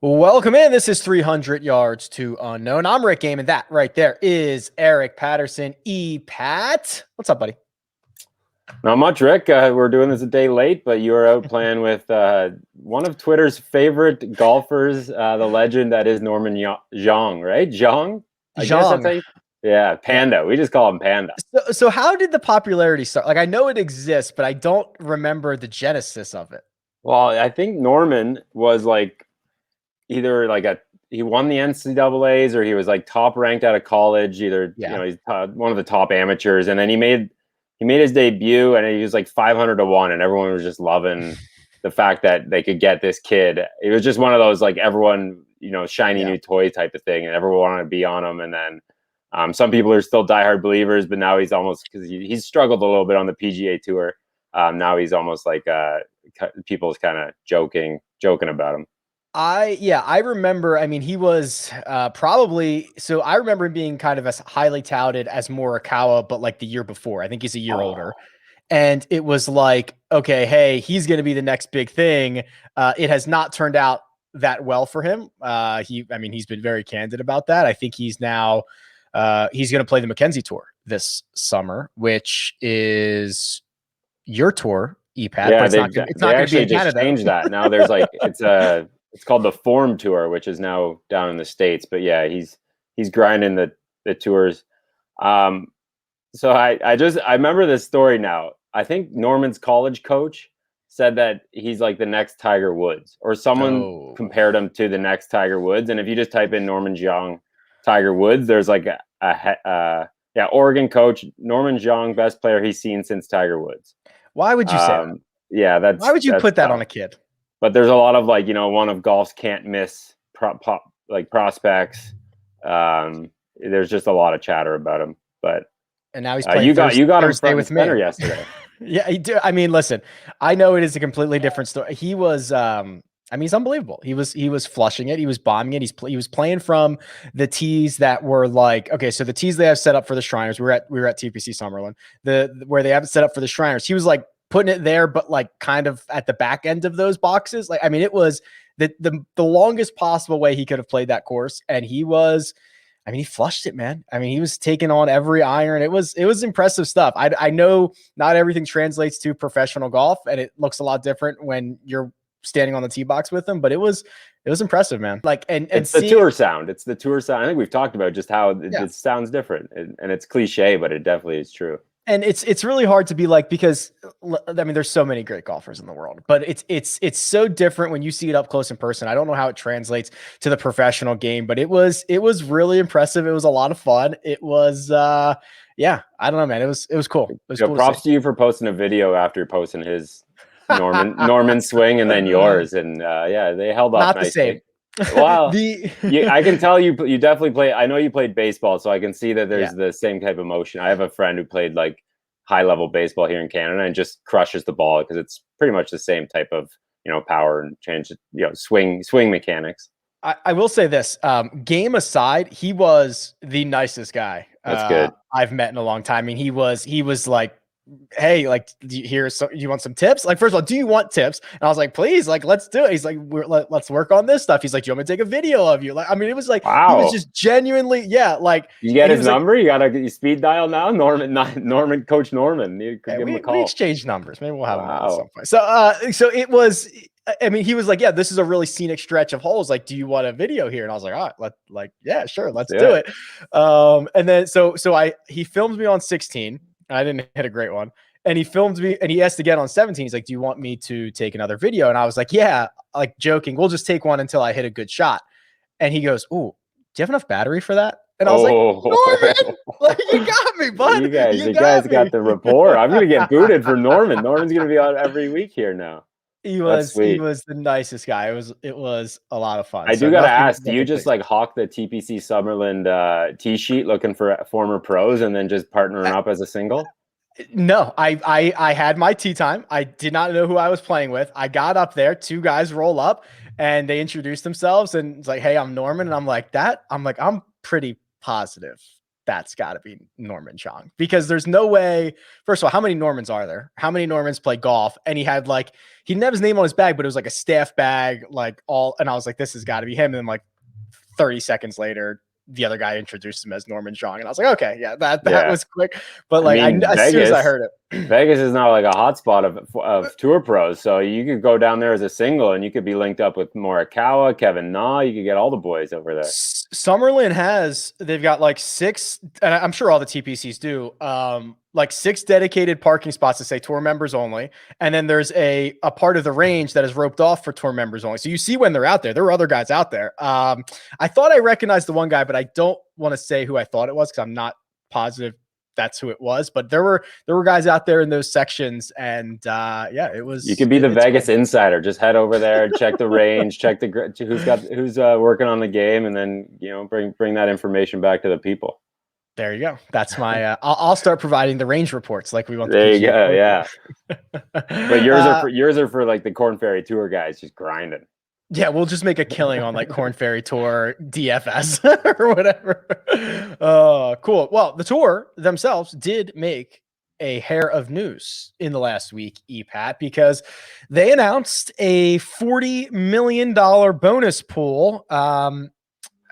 Welcome in. This is 300 Yards to Unknown. I'm Rick Gehman. That right there is Eric Patterson. Pat. What's up, buddy? Not much, Rick. We're doing this a day late, but you were out playing with one of Twitter's favorite golfers, the legend that is Norman Zhang, right? Zhang? I guess that's how yeah, Panda. We just call him Panda. So how did the popularity start? Like, I know it exists, but I don't remember the genesis of it. Well, I think Norman was like either like he won the NCAAs or he was like top ranked out of college. Either he's one of the top amateurs, and then he made his debut, and he was like 500 to 1, and everyone was just loving the fact that they could get this kid. It was just one of those like everyone shiny new toy type of thing, and everyone wanted to be on him. And then some people are still diehard believers, but now he's almost, because he's struggled a little bit on the PGA Tour. Now he's almost like people's kind of joking about him. I remember, I mean, he was probably, so I remember him being kind of as highly touted as Morikawa, but like the year before. I think he's a year older. And it was like, okay, hey, he's going to be the next big thing. It has not turned out that well for him. He's been very candid about that. I think he's now, he's going to play the Mackenzie Tour this summer, which is your tour, EPAT. Yeah, but it's not going to be in Canada. Changed that. Now there's like, it's called the Form Tour, which is now down in the States. But yeah, he's grinding the tours. So I remember this story now. I think Norman's college coach said that he's like the next Tiger Woods, or someone compared him to the next Tiger Woods. And if you just type in Norman Zhang, Tiger Woods, there's like Oregon coach Norman Zhang, best player he's seen since Tiger Woods. Why would you say that? Yeah, why would you put that on a kid? But there's a lot of like, one of golf's can't miss prospects. There's just a lot of chatter about him. But and now he's playing. You got him front with me yesterday. Yeah, he did. I mean, listen, I know it is a completely different story. He was, he's unbelievable. He was flushing it. He was bombing it. He was playing from the tees that were like, okay, so the tees they have set up for the Shriners. We were at TPC Summerlin, where they have it set up for the Shriners. He was like putting it there, but like kind of at the back end of those boxes. Like, I mean, it was the longest possible way he could have played that course. And he flushed it, man. I mean, he was taking on every iron. It was impressive stuff. I know not everything translates to professional golf, and it looks a lot different when you're standing on the tee box with him, but it was impressive, man. Like, and it's the tour sound. It's the tour sound. I think we've talked about just how it sounds different, and it's cliche, but it definitely is true. And it's really hard to be like, because I mean, there's so many great golfers in the world, but it's so different when you see it up close in person. I don't know how it translates to the professional game, but it was really impressive. It was a lot of fun. It was, I don't know, man. It was cool. It was cool. Props to you for posting a video after posting his Norman swing and then yours. And they held up. Not nicely. The same. Well, I can tell you definitely play. I know you played baseball, so I can see that there's the same type of motion. I have a friend who played like high level baseball here in Canada and just crushes the ball because it's pretty much the same type of power and change, swing mechanics. I will say this, game aside, he was the nicest guy I've met in a long time. I mean, he was like, hey, like, do you want some tips? Like, first of all, do you want tips? And I was like, please, like, let's do it. He's like, let's work on this stuff. He's like, do you want me to take a video of you? Like, I mean, it was like, wow. He was just genuinely, like, you get his number. You got to speed dial now. Norman, Coach Norman. You could give him a call. We exchanged numbers. Maybe we'll have him at some point. So it was, I mean, he was like, yeah, this is a really scenic stretch of holes. Like, do you want a video here? And I was like, all right, yeah, sure. Let's do it. And then, so he filmed me on 16. I didn't hit a great one. And he filmed me and he asked again on 17. He's like, do you want me to take another video? And I was like, yeah, like joking. We'll just take one until I hit a good shot. And he goes, ooh, do you have enough battery for that? And I was like, Norman, like, you got me, bud. You guys got the rapport. I'm going to get booted for Norman. Norman's going to be on every week here now. He was the nicest guy. It was a lot of fun. I do got to ask, do you just like hawk the TPC Summerlin tee sheet looking for former pros and then just partnering up as a single? No, I had my tee time. I did not know who I was playing with. I got up there, two guys roll up and they introduced themselves and it's like, hey, I'm Norman. And I'm like, I'm pretty positive that's got to be Norman Chong, because there's no way. First of all, how many Normans are there? How many Normans play golf? And he had like, he didn't have his name on his bag, but it was like a staff bag, like all. And I was like, this has got to be him. And then like 30 seconds later, the other guy introduced him as Norman Chong, and I was like, okay, yeah, that was quick. But like, as soon as I heard it, Vegas is now like a hotspot of tour pros, so you could go down there as a single, and you could be linked up with Morikawa, Kevin Na. You could get all the boys over there. Summerlin they've got like 6, and I'm sure all the TPCs do, like 6 dedicated parking spots to say tour members only. And then there's a part of the range that is roped off for tour members only. So you see when they're out there, there were other guys out there. I thought I recognized the one guy, but I don't want to say who I thought it was, because I'm not positive that's who it was. But there were guys out there in those sections, and yeah, it was. You could be the Vegas insider. Just head over there, check the range, check who's working on the game, and then bring that information back to the people. There you go. That's my. I'll start providing the range reports like we want. There you go. Yeah. But yours are for like the Corn Ferry Tour guys just grinding. Yeah, we'll just make a killing on like Corn Ferry Tour DFS or whatever. Cool. Well, the tour themselves did make a hair of news in the last week, EPAT, because they announced a $40 million bonus pool.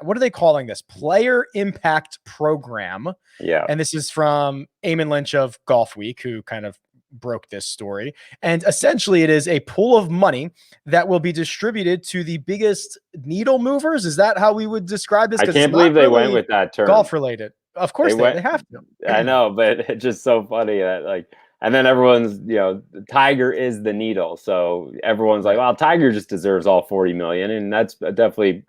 What are they calling this? Player Impact Program. Yeah. And this is from Eamon Lynch of Golf Week, who kind of broke this story. And essentially it is a pool of money that will be distributed to the biggest needle movers. Is that how we would describe this? I can't believe they went with that term. Golf related. Of course they have to. I know, but it's just so funny that like, and then everyone's, Tiger is the needle. So everyone's like, well, Tiger just deserves all 40 million. And that's definitely,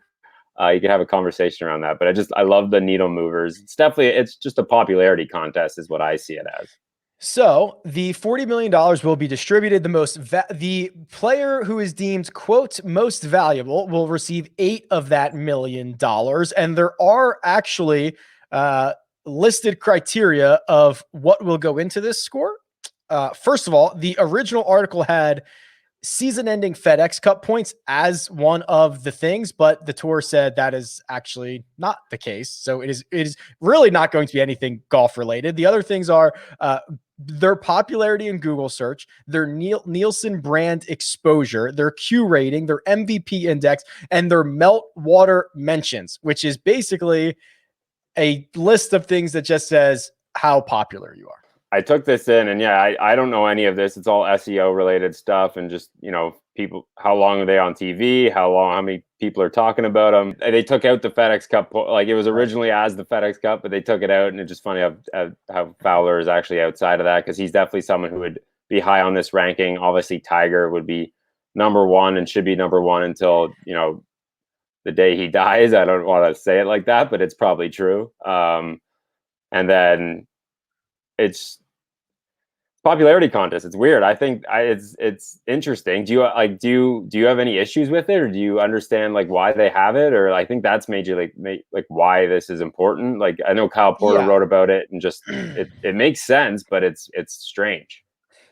you can have a conversation around that, but I love the needle movers. It's just a popularity contest is what I see it as. So the $40 million will be distributed. The player who is deemed, quote, most valuable will receive 8 of that $1 million. And there are actually listed criteria of what will go into this score. First of all, the original article had season-ending FedEx Cup points as one of the things, but the tour said that is actually not the case. So it is really not going to be anything golf related. The other things are their popularity in Google search, their Nielsen brand exposure, their Q rating, their MVP index, and their meltwater mentions, which is basically a list of things that just says how popular you are. I took this in, and yeah, I don't know any of this. It's all SEO related stuff, and just people, how long are they on TV? How many people are talking about them? And they took out the FedEx Cup, like it was originally as the FedEx Cup, but they took it out, and it's just funny how Fowler is actually outside of that, because he's definitely someone who would be high on this ranking. Obviously, Tiger would be number 1 and should be number 1 until the day he dies. I don't want to say it like that, but it's probably true. And then it's popularity contest. It's weird. I think it's interesting. Do you have any issues with it, or do you understand like why they have it? Or I think that's majorly like why this is important. Like I know Kyle Porter wrote about it, and just it makes sense, but it's strange.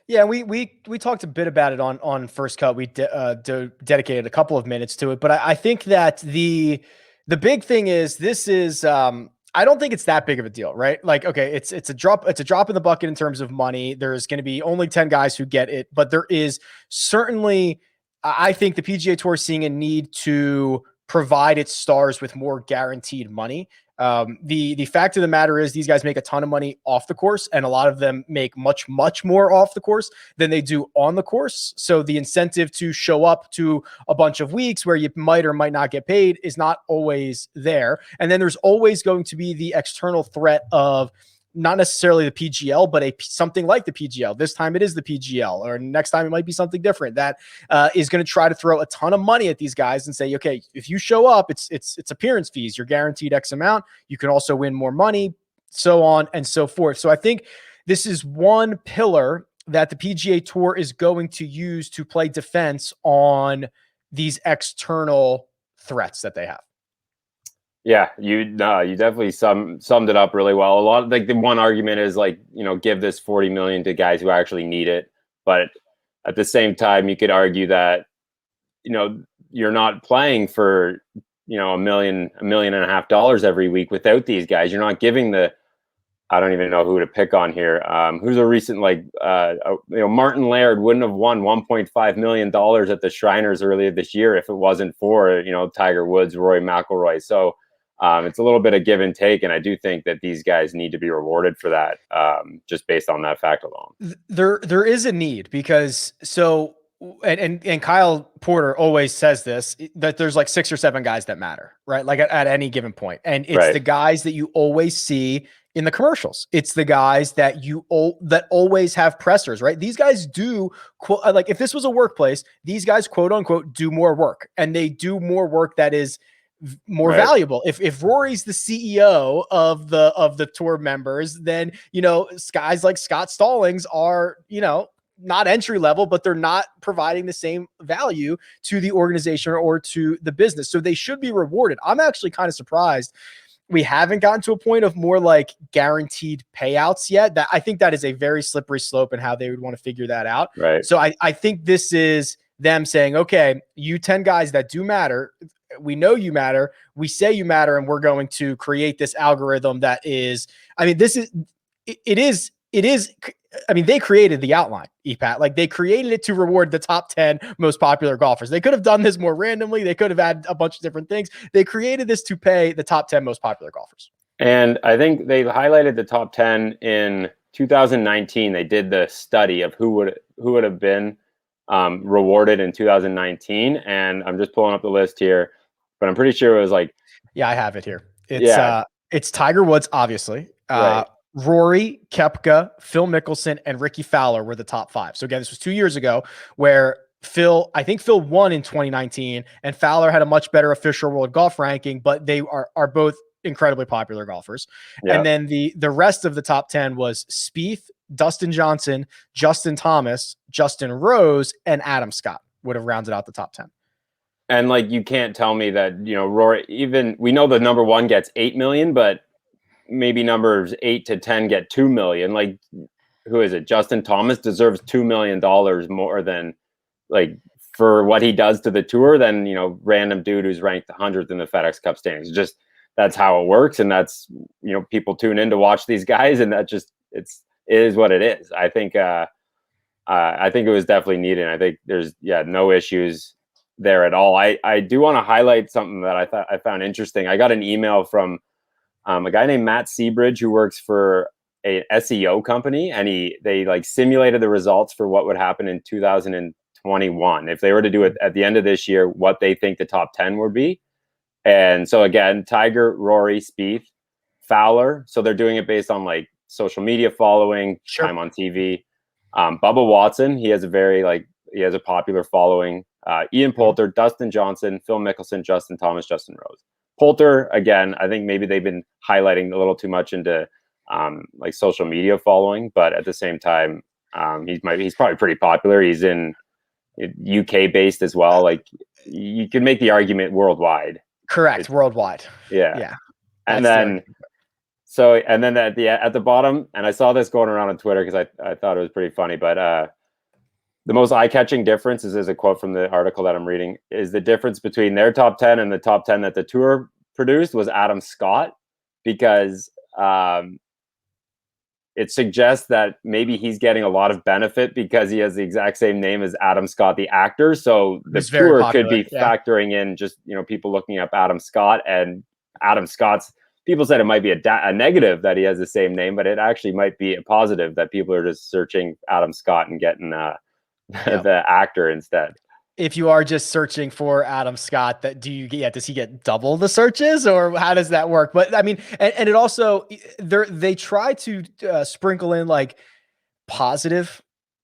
Yeah, we talked a bit about it on First Cut. We dedicated a couple of minutes to it, but I think that the big thing is this is I don't think it's that big of a deal, right? Like, okay, it's a drop in the bucket in terms of money. There's going to be only 10 guys who get it, but there is certainly, I think the PGA Tour is seeing a need to provide its stars with more guaranteed money. The fact of the matter is these guys make a ton of money off the course, and a lot of them make much, much more off the course than they do on the course. So the incentive to show up to a bunch of weeks where you might or might not get paid is not always there. And then there's always going to be the external threat of not necessarily the PGL, but something like the PGL. This time it is the PGL, or next time it might be something different that is going to try to throw a ton of money at these guys and say, okay, if you show up, it's appearance fees. You're guaranteed X amount. You can also win more money, so on and so forth. So I think this is one pillar that the PGA Tour is going to use to play defense on these external threats that they have. Yeah, you definitely summed it up really well. A lot of like the one argument is like, give this 40 million to guys who actually need it. But at the same time, you could argue that, you're not playing for, $1.5 million every week without these guys. You're not giving the I don't even know who to pick on here. Who's a recent, Martin Laird wouldn't have won $1.5 million at the Shriners earlier this year if it wasn't for, Tiger Woods, Rory McIlroy. So it's a little bit of give and take. And I do think that these guys need to be rewarded for that, just based on that fact alone. There is a need because and Kyle Porter always says this, that there's like 6 or 7 guys that matter, right? Like at any given point. And it's the guys that you always see in the commercials. It's the guys that that always have pressers, right? These guys do like, if this was a workplace, these guys quote unquote do more work, and they do more work that is more valuable. If Rory's the CEO of the tour members, then, guys like Scott Stallings are, not entry level, but they're not providing the same value to the organization or to the business. So they should be rewarded. I'm actually kind of surprised we haven't gotten to a point of more like guaranteed payouts yet. That I think that is a very slippery slope in how they would want to figure that out. Right. So I think this is them saying, okay, you 10 guys that do matter, we know you matter, we say you matter, and we're going to create this algorithm that is, they created the outline, EPAT. Like, they created it to reward the top 10 most popular golfers. They could have done this more randomly. They could have had a bunch of different things. They created this to pay the top 10 most popular golfers. And I think they highlighted the top 10 in 2019. They did the study of who would have been rewarded in 2019. And I'm just pulling up the list here, but I'm pretty sure it was like, I have it here. It's Tiger Woods, obviously. Rory, Koepka, Phil Mickelson, and Ricky Fowler were the top 5. So again, this was 2 years ago, where I think Phil won in 2019, and Fowler had a much better official world golf ranking, but they are both incredibly popular golfers. And then the rest of the top 10 was Spieth, Dustin Johnson, Justin Thomas, Justin Rose, and Adam Scott would have rounded out the top 10. And like, you can't tell me that, Rory, even we know the number 1 gets 8 million, but maybe numbers 8 to 10 get 2 million. Like, who is it? Justin Thomas deserves $2 million more than, like, for what he does to the tour than, random dude who's ranked 100th in the FedEx Cup standings. Just, that's how it works. And that's, people tune in to watch these guys, and that just, it is what it is. I think it was definitely needed. I think there's no issues there at all. I do want to highlight something that I found interesting. I got an email from a guy named Matt Seabridge, who works for a SEO company, and they like simulated the results for what would happen in 2021 if they were to do it at the end of this year, what they think the top 10 would be. And so again, Tiger, Rory, Spieth, Fowler. So they're doing it based on like social media following, time on TV. Bubba Watson, he has a popular following. Ian Poulter, Dustin Johnson, Phil Mickelson, Justin Thomas, Justin Rose. Poulter, again, I think maybe they've been highlighting a little too much into like social media following, but at the same time, he's probably pretty popular. He's in UK based as well. Like, you can make the argument worldwide. Correct, worldwide. Yeah. And then at the bottom, and I saw this going around on Twitter because I thought it was pretty funny, but the most eye-catching difference is a quote from the article that I'm reading, is the difference between their top 10 and the top 10 that the tour produced was Adam Scott, because it suggests that maybe he's getting a lot of benefit because he has the exact same name as Adam Scott, the actor. So the tour could be factoring in just, people looking up Adam Scott, and Adam Scott's, people said it might be a negative that he has the same name, but it actually might be a positive that people are just searching Adam Scott and getting the actor instead. If you are just searching for Adam Scott, does he get double the searches, or how does that work? But I mean, and it also, they try to sprinkle in like positive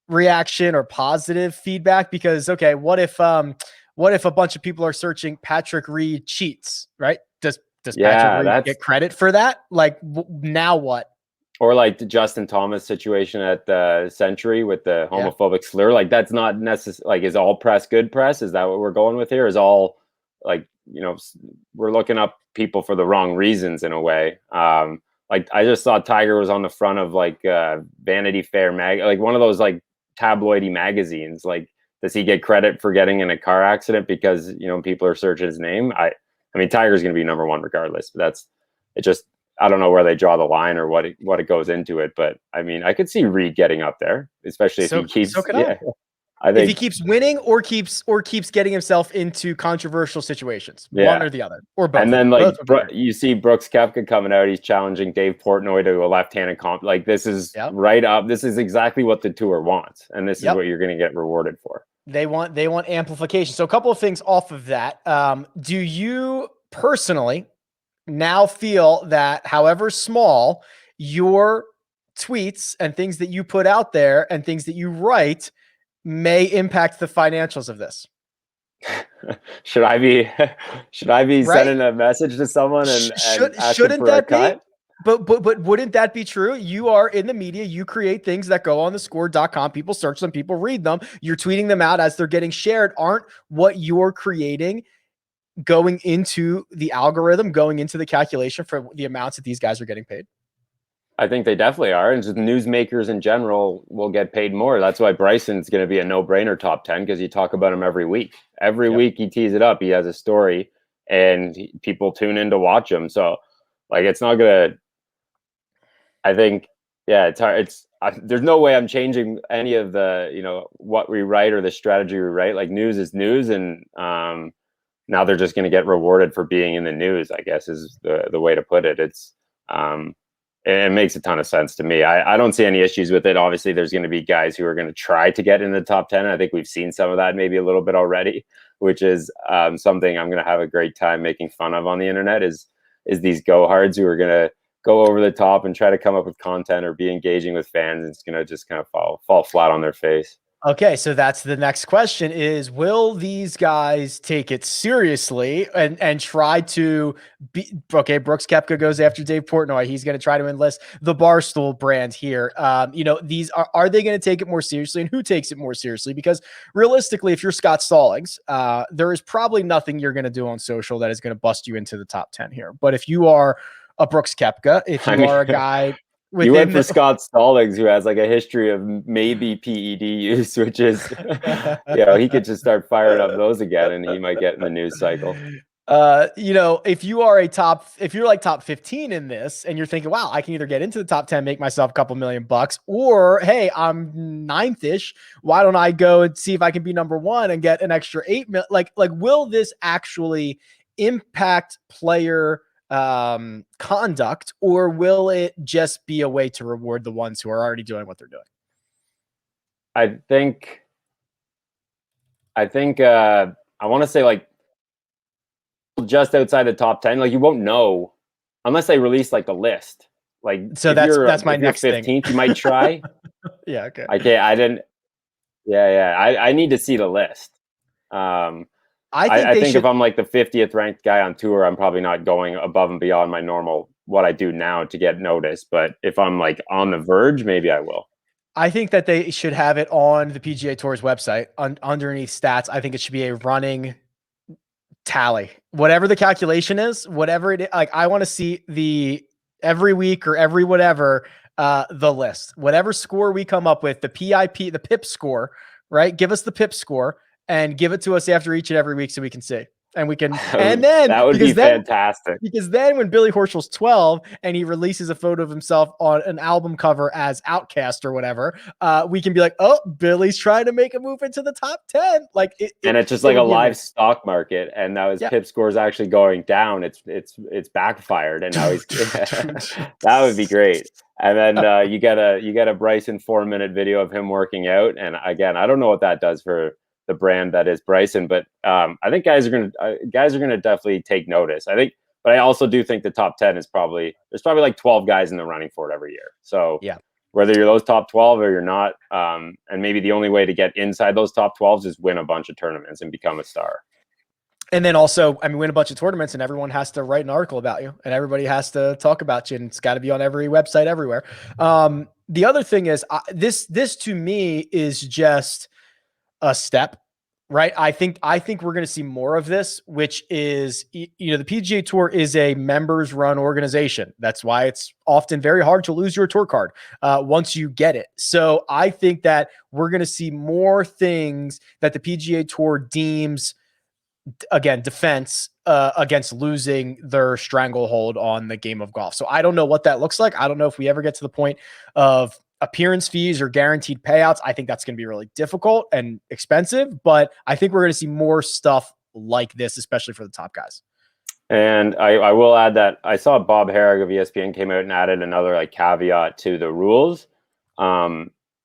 reaction or positive feedback, because, okay, what if a bunch of people are searching Patrick Reed cheats, right? Does Patrick Reed get credit for that? Like, now what? Or like the Justin Thomas situation at the Century with the homophobic slur. Like, that's not necessary. Like, is all press good press? Is that what we're going with here? Is all, like, we're looking up people for the wrong reasons in a way. Like, I just saw Tiger was on the front of like Vanity Fair like one of those like tabloidy magazines. Like, does he get credit for getting in a car accident because, people are searching his name? I mean, Tiger's going to be number 1 regardless, but I don't know where they draw the line or what it goes into it, but I mean, I could see Reed getting up there, especially if he keeps. So could I. I think if he keeps winning or keeps getting himself into controversial situations, one or the other, or both. And then like you see Brooks Koepka coming out, he's challenging Dave Portnoy to a left-handed comp. Like this is right up. This is exactly what the tour wants, and this is what you're going to get rewarded for. They want amplification. So a couple of things off of that. Do you personally now feel that, however small, your tweets and things that you put out there and things that you write may impact the financials of this? Should I be sending a message to someone and asking for a cut? But wouldn't that be true? You are in the media. You create things that go on the score.com. People search them. People read them. You're tweeting them out as they're getting shared. Aren't what you're creating going into the algorithm, going into the calculation for the amounts that these guys are getting paid? I think they definitely are. And just newsmakers in general will get paid more. That's why Bryson's going to be a no-brainer top 10, because you talk about him every week. Every week he tees it up. He has a story and people tune in to watch him. So like, it's not going to, I think, it's hard. There's no way I'm changing any of the, what we write or the strategy we write. Like news is news. And now they're just going to get rewarded for being in the news, I guess is the way to put it. It makes a ton of sense to me. I don't see any issues with it. Obviously, there's going to be guys who are going to try to get in the top 10. I think we've seen some of that maybe a little bit already, which is something I'm going to have a great time making fun of on the internet is these go-hards who are going to go over the top and try to come up with content or be engaging with fans. It's going to just kind of fall flat on their face. Okay, so that's the next question is, will these guys take it seriously and try to be, okay, Brooks Koepka goes after Dave Portnoy. He's going to try to enlist the Barstool brand here. These are they going to take it more seriously, and who takes it more seriously? Because realistically, if you're Scott Stallings, there is probably nothing you're going to do on social that is going to bust you into the top 10 here. But if you are a Brooks Koepka, if you are a guy... You went for Scott Stallings, who has like a history of maybe PED use, which is, he could just start firing up those again and he might get in the news cycle. If you're like top 15 in this and you're thinking, wow, I can either get into the top 10, make myself a couple $1 million, or, hey, I'm 9th-ish. Why don't I go and see if I can be number 1 and get an extra 8 million? Like, will this actually impact player conduct, or will it just be a way to reward the ones who are already doing what they're doing? I think I want to say like just outside the top 10, like you won't know unless they release like the list. Like, so that's my next 15th, thing. You might try. Yeah. Okay. I need to see the list. I think if I'm like the 50th ranked guy on tour, I'm probably not going above and beyond my normal, what I do now to get noticed. But if I'm like on the verge, maybe I will. I think that they should have it on the PGA Tour's website underneath stats. I think it should be a running tally, whatever the calculation is, whatever it is. Like, I want to see the every week or every whatever, the list, whatever score we come up with, the PIP score, right? Give us the PIP score. And give it to us after each and every week so we can see. And we can, and then that would be fantastic. Because then when Billy Horschel's 12 and he releases a photo of himself on an album cover as Outcast or whatever, we can be like, oh, Billy's trying to make a move into the top 10. Like, it's just like a live stock market. And now his PIP score is actually going down. It's backfired, and now he's that would be great. And then you get a Bryson 4-minute video of him working out. And again, I don't know what that does for the brand that is Bryson, but I think guys are gonna definitely take notice. But I also do think the top 10 is there's probably like 12 guys in the running for it every year. So whether you're those top 12 or you're not, and maybe the only way to get inside those top 12s is win a bunch of tournaments and become a star. And then also, win a bunch of tournaments, and everyone has to write an article about you, and everybody has to talk about you, and it's got to be on every website everywhere. The other thing is, this to me is just a step, right? I think we're going to see more of this, which is, the PGA Tour is a members run organization. That's why it's often very hard to lose your tour card once you get it. So I think that we're going to see more things that the PGA Tour deems, again, defense against losing their stranglehold on the game of golf. So I don't know what that looks like. I don't know if we ever get to the point of appearance fees or guaranteed payouts. I think that's going to be really difficult and expensive, but I think we're going to see more stuff like this, especially for the top guys. And I will add that I saw Bob Herrig of ESPN came out and added another like caveat to the rules.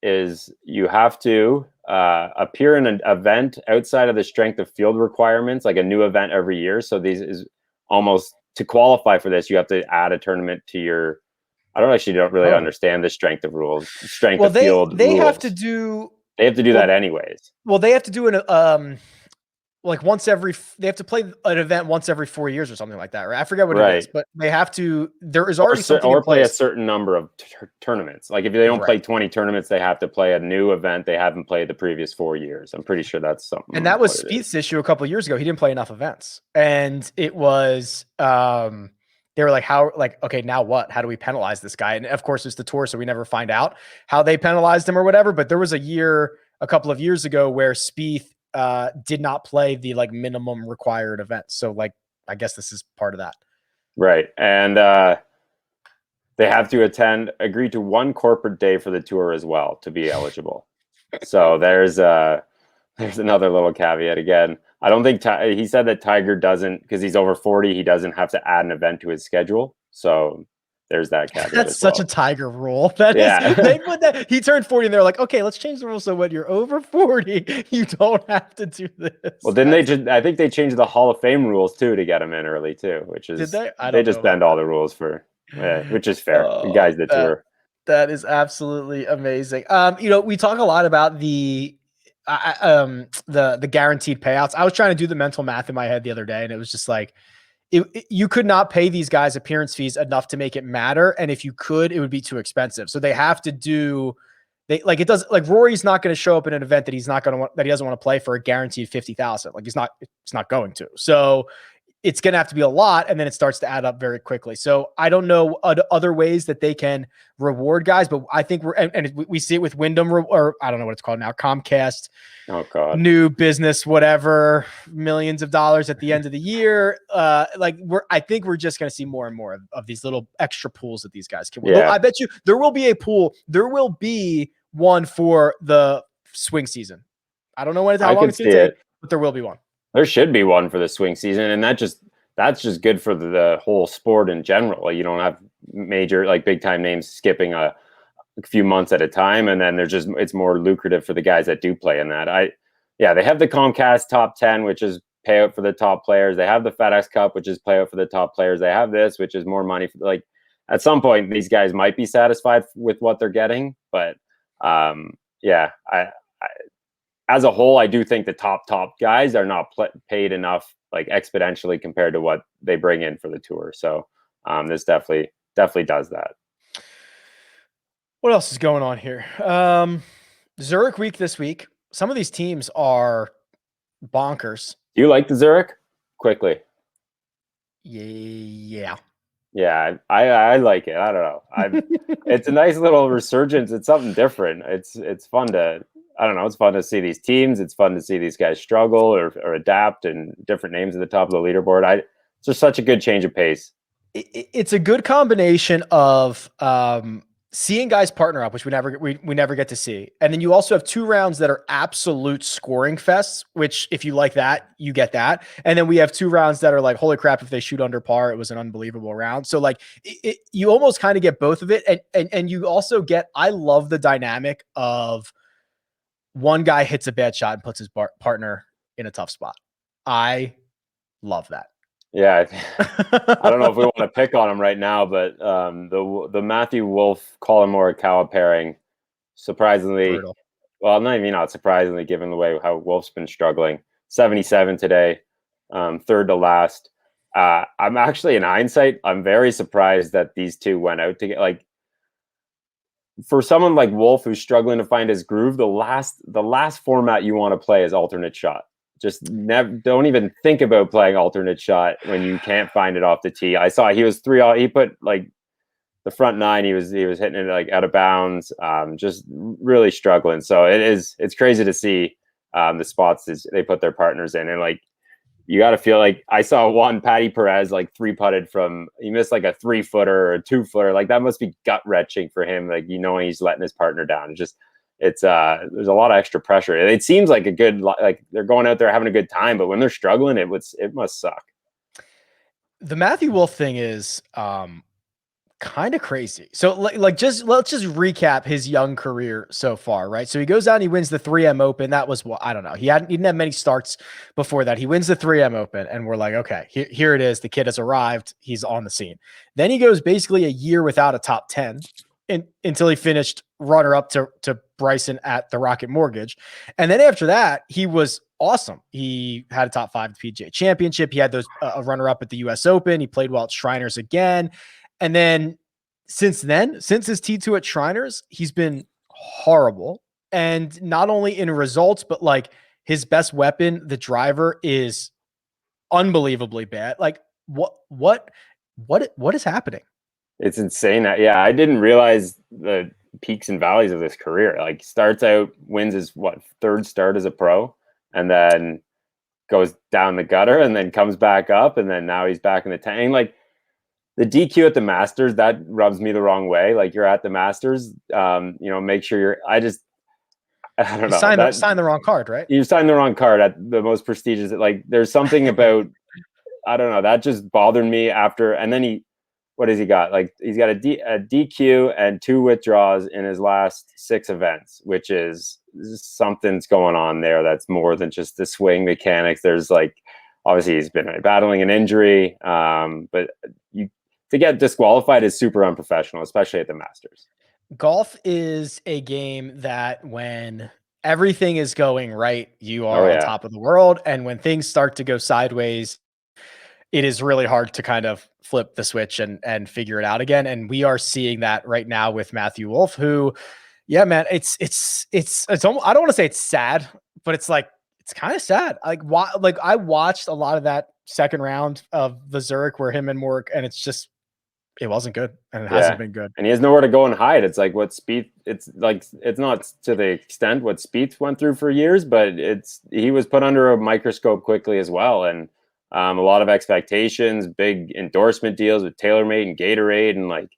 Is you have to appear in an event outside of the strength of field requirements, like a new event every year. So these is almost to qualify for this, you have to add a tournament to your. I don't really understand the strength of rules, strength of field. They rules. have to do. They have to do that anyways. Well, they have to do like they have to play an event once every 4 years or something like that, right? I forget what it is, but they have to. There is already something in place. Play a certain number of tournaments. Like if they don't play 20 tournaments, they have to play a new event they haven't played the previous 4 years. I'm pretty sure that's something. And that was Spieth's issue a couple of years ago. He didn't play enough events, and it was they were like, okay, now what? How do we penalize this guy? And of course, it's the tour, so we never find out how they penalized him or whatever. But there was a couple of years ago where Spieth did not play the like minimum required events. So like, I guess this is part of that. Right. And they have to agree to one corporate day for the tour as well to be eligible. So there's another little caveat again. I don't think he said that Tiger doesn't, because he's over 40, he doesn't have to add an event to his schedule. So there's that caveat. That's such a Tiger rule. They put that. He turned 40 and they're like, okay, let's change the rule so when you're over 40, you don't have to do this. Well, I think they changed the Hall of Fame rules too to get him in early too, which is, did they? They just bend all the rules which is fair. You guys, the tour. That is absolutely amazing. We talk a lot about the guaranteed payouts. I was trying to do the mental math in my head the other day, and it was just like, you could not pay these guys appearance fees enough to make it matter. And if you could, it would be too expensive. So they have to do, Rory's not going to show up in an event that he doesn't want to play for a guaranteed 50,000. Like it's not going to. So it's going to have to be a lot. And then it starts to add up very quickly. So I don't know other ways that they can reward guys, but I think we see it with Wyndham or I don't know what it's called now, Comcast. Oh God. New business, whatever, millions of dollars at the end of the year. I think we're just going to see more and more of these little extra pools that these guys can win. Yeah. I bet you there will be a pool. There will be one for the swing season. I don't know how long it's going to take, but there will be one. There should be one for the swing season, and that's just good for the whole sport in general. You don't have major big time names skipping a few months at a time, and then it's more lucrative for the guys that do play in that. They have the Comcast Top 10, which is payout for the top players. They have the FedEx Cup, which is payout for the top players. They have this, which is more money for at some point these guys might be satisfied with what they're getting, but as a whole, I do think the top guys are not paid enough, exponentially compared to what they bring in for the tour. So this definitely does that. What else is going on here? Zurich week this week. Some of these teams are bonkers. Do you like the Zurich? Quickly. Yeah. Yeah, I like it. I don't know. It's a nice little resurgence. It's something different. It's fun to. I don't know. It's fun to see these teams. It's fun to see these guys struggle or adapt and different names at the top of the leaderboard. It's just such a good change of pace. It's a good combination of seeing guys partner up, which we never get to see. And then you also have 2 rounds that are absolute scoring fests, which if you like that, you get that. And then we have 2 rounds that are like, holy crap, if they shoot under par, it was an unbelievable round. So you almost kind of get both of it. And you also get, I love the dynamic of one guy hits a bad shot and puts his partner in a tough spot. I love that. Yeah, I don't know if we want to pick on him right now, but the Matthew Wolff Colin Morikawa pairing, surprisingly, brutal. Well, not surprisingly, given the way how Wolff's been struggling. 77 today, 3rd to last. I'm actually, in hindsight, I'm very surprised that these two went out to get for someone like Wolff who's struggling to find his groove. The last format you want to play is alternate shot. Just don't even think about playing alternate shot when you can't find it off the tee. I saw he was 3 off. He put the front 9. He was hitting it out of bounds. Just really struggling. So it's crazy to see the spots they put their partners in, and you got to feel like I saw one Patty Perez like 3-putted from, he missed like a 3-footer or a 2-footer. Like that must be gut wrenching for him. Like, he's letting his partner down. There's a lot of extra pressure. It seems like like they're going out there having a good time, but when they're struggling, it must suck. The Matthew Wolff thing is kind of crazy. So let's just recap his young career so far, right? So he goes out and he wins the 3M Open. That was I don't know. He didn't have many starts before that. He wins the 3M Open, and we're like, okay, here it is. The kid has arrived. He's on the scene. Then he goes basically a year without a top 10 until he finished runner up to Bryson at the Rocket Mortgage. And then after that, he was awesome. He had a top 5 at the PGA Championship. He had those a runner up at the US Open. He played well at Shriners again. And then since his T2 at Shriners, he's been horrible. And not only in results, but like his best weapon, the driver, is unbelievably bad. Like what is happening? It's insane. Yeah, I didn't realize the peaks and valleys of this career. Like starts out, wins his third start as a pro, and then goes down the gutter, and then comes back up, and then now he's back in the tank. Like the DQ at the Masters, that rubs me the wrong way. Like you're at the Masters, make sure I don't know. Signed the wrong card, right? You signed the wrong card at the most prestigious. Like there's something about, I don't know, that just bothered me after. And then what has he got? Like he's got a DQ and 2 withdrawals in his last 6 events, which is something's going on there. That's more than just the swing mechanics. There's like, obviously he's been battling an injury, but to get disqualified is super unprofessional, especially at the Masters. Golf is a game that when everything is going right, you are on top of the world. And when things start to go sideways, it is really hard to kind of flip the switch and figure it out again. And we are seeing that right now with Matthew Wolff, who, yeah, man, it's almost, I don't want to say it's sad, but it's like, it's kind of sad. Like I watched a lot of that second round of the Zurich where him and Mork, and it wasn't good, and it hasn't been good. And he has nowhere to go and hide. It's like what Spieth, it's not to the extent what Spieth went through for years, but he was put under a microscope quickly as well. And a lot of expectations, big endorsement deals with TaylorMade and Gatorade, and like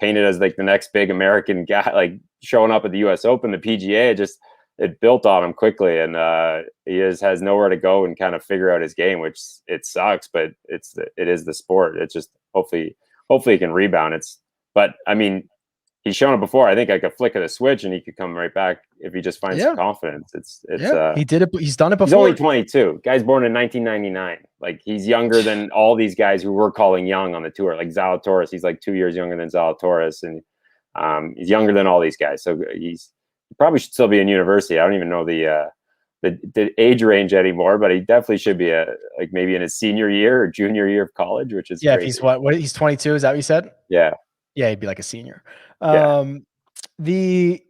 painted as like the next big American guy, like showing up at the US Open, the PGA, it built on him quickly. And he has nowhere to go and kind of figure out his game, which it sucks, but it is the sport. It's just hopefully he can rebound. But I mean, he's shown it before. I think like a flick of the switch and he could come right back if he just finds some confidence. He did it. He's done it before. He's only 22. Guy's born in 1999. Like he's younger than all these guys who we're calling young on the tour. Like Zalatoris, he's like 2 years younger than Zalatoris, and he's younger than all these guys. So he probably should still be in university. I don't even know the age range anymore, but he definitely should be maybe in his senior year or junior year of college, which is crazy. If he's he's 22, is that what you said? Yeah, he'd be like a senior. The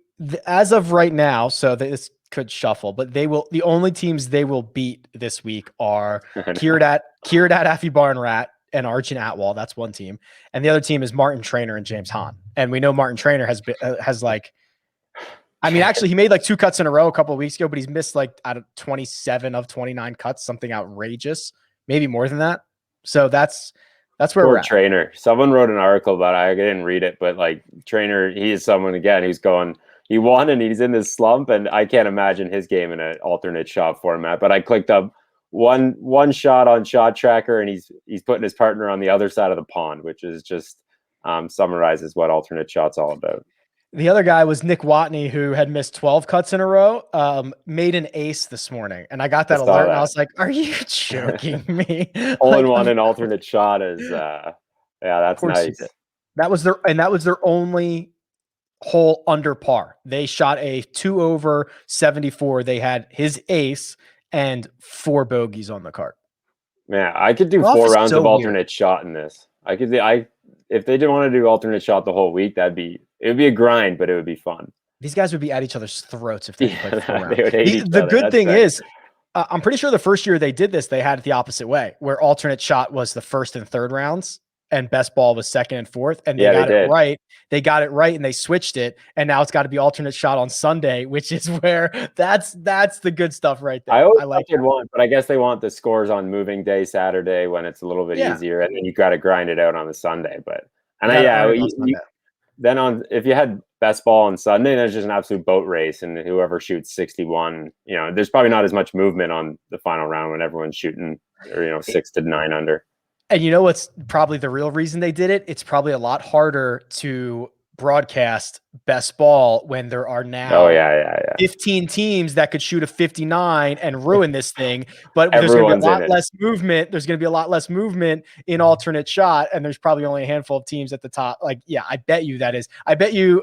as of right now, so this could shuffle, but the only teams they will beat this week are Kirat Affie Rat and Arjun Atwal. That's one team, and the other team is Martin Trainer and James Hahn. And we know Martin Trainer has like, I mean, actually, he made like 2 cuts in a row a couple of weeks ago, but he's missed like out of 27 of 29 cuts, something outrageous, maybe more than that. So that's where we're at. Trainer. Someone wrote an article about it. I didn't read it, but like Trainer, he is someone again. He won and he's in this slump, and I can't imagine his game in an alternate shot format. But I clicked up one shot on Shot Tracker, and he's putting his partner on the other side of the pond, which is just summarizes what alternate shot's all about. The other guy was Nick Watney, who had missed 12 cuts in a row, made an ace this morning. And I got that alert, and I was like, are you joking me? Hole-in-one and alternate shot is, that's nice. That was their only hole under par. They shot a 2 over 74. They had his ace and 4 bogeys on the cart. Man, I could do 4 rounds of alternate shot in this. If they didn't want to do alternate shot the whole week, it would be a grind, but it would be fun. These guys would be at each other's throats if they played 4 rounds. The good thing is, I'm pretty sure the first year they did this, they had it the opposite way, where alternate shot was the first and third rounds, and best ball was second and fourth, and they Yeah, got they it did. right. They got it right, and they switched it, and now it's got to be alternate shot on Sunday, which is where that's the good stuff right there. I always like thought they'd want, but I guess they want the scores on moving day Saturday when it's a little bit easier, and then you got to grind it out on the Sunday. But then if you had best ball on Sunday, there's just an absolute boat race, and whoever shoots 61, there's probably not as much movement on the final round when everyone's shooting, 6 to 9 under. And you know what's probably the real reason they did it? It's probably a lot harder to broadcast best ball when there are now 15 teams that could shoot a 59 and ruin this thing. But there's going to be a lot less movement. There's going to be a lot less movement in alternate shot, and there's probably only a handful of teams at the top. I bet you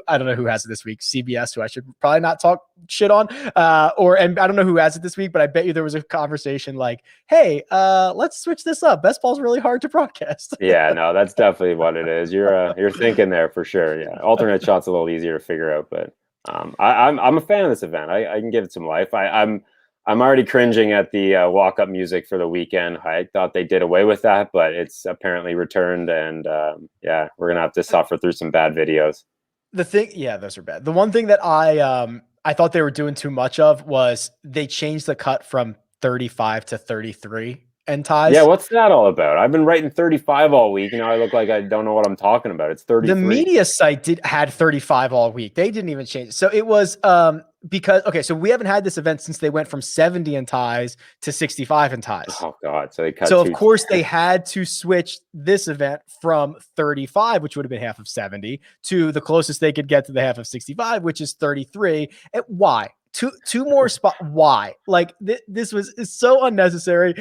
I don't know who has it this week, CBS, who I should probably not talk shit on, and I don't know who has it this week, but I bet you there was a conversation like, hey, let's switch this up. Best ball's really hard to broadcast. Yeah, no, that's definitely what it is. You're thinking there for sure. Yeah, alternate shot's a little easier to figure out, but I'm a fan of this event. I can give it some life. I'm already cringing at the walk-up music for the weekend. I thought they did away with that, but it's apparently returned, and we're gonna have to suffer through some bad videos. Those are bad. The one thing that I thought they were doing too much of was they changed the cut from 35 to 33 and ties. Yeah, what's that all about? I've been writing 35 all week, and now I look like I don't know what I'm talking about. It's 33. The media site had 35 all week. They didn't even change it. So it was so we haven't had this event since they went from 70 in ties to 65 in ties. Oh God. So they cut. So of course they had to switch this event from 35, which would have been half of 70, to the closest they could get to the half of 65, which is 33. And why? Two more spots. Why? Like this was so unnecessary.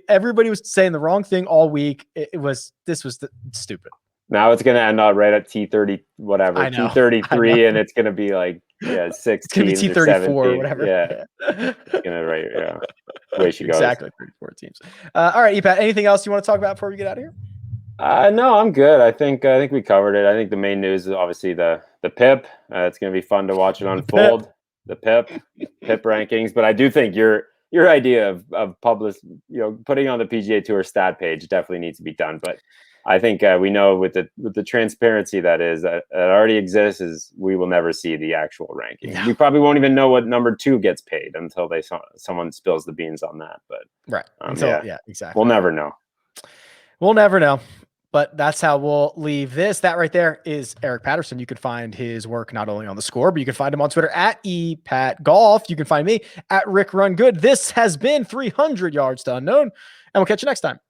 Everybody was saying the wrong thing all week. This was stupid. Now it's gonna end up right at T30, whatever, T33, and it's gonna be like 16. It's gonna be T34 or whatever. Yeah, it's gonna way she goes. Exactly, 34 teams. All right, Epat. Anything else you want to talk about before we get out of here? No, I'm good. I think we covered it. I think the main news is obviously the PIP. It's gonna be fun to watch it unfold. The PIP rankings, but I do think your idea of putting on the PGA Tour stat page definitely needs to be done. But I think we know with the transparency that already exists, is we will never see the actual ranking. No. We probably won't even know what number 2 gets paid until someone spills the beans on that. But exactly. We'll never know. We'll never know. But that's how we'll leave this. That right there is Eric Patterson. You can find his work not only on The Score, but you can find him on Twitter at @EPatGolf. You can find me at RickRunGood. This has been 300 Yards to Unknown, and we'll catch you next time.